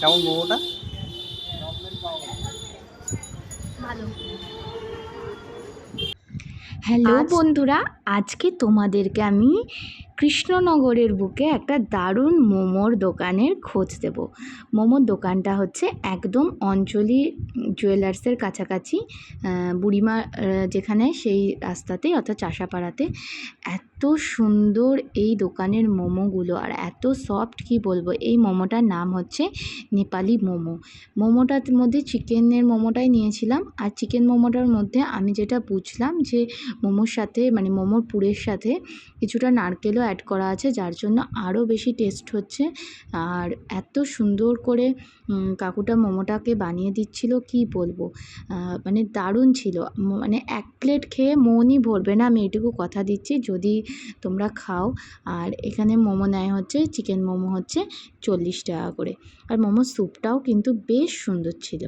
কেমন মোমোটা? ভালো। হ্যালো বন্ধুরা, আজকে তোমাদেরকে আমি কৃষ্ণনগরের বুকে একটা দারুণ মোমোর দোকানের খোঁজ দেব। মোমোর দোকানটা হচ্ছে একদম অঞ্জলি জুয়েলার্সের কাছাকাছি, বুড়িমা যেখানে সেই রাস্তাতেই, অর্থাৎ চাষাপাড়াতে। এত সুন্দর এই দোকানের মোমোগুলো, আর এত সফট, কি বলবো। এই মোমোটার নাম হচ্ছে নেপালি মোমো। মোমোটার মধ্যে চিকেনের মোমোটাই নিয়েছিলাম, আর চিকেন মোমোটার মধ্যে আমি যেটা বুঝলাম যে মোমোর সাথে, মানে মোমোর পুরের সাথে কিছুটা নারকেলও অ্যাড করা আছে, যার জন্য আরও বেশি টেস্ট হচ্ছে। আর এত সুন্দর করে কাকুটা মোমোটাকে বানিয়ে দিচ্ছিল, কি বলবো। মানে দারুণ ছিল। মানে এক প্লেট খেয়ে মনই ভরবে না, আমি এটুকু কথা দিচ্ছি, যদি তোমরা খাও। আর এখানে মোমো নেয় হচ্ছে, চিকেন মোমো হচ্ছে 40 টাকা করে। আর মোমোর স্যুপটাও কিন্তু বেশ সুন্দর ছিল।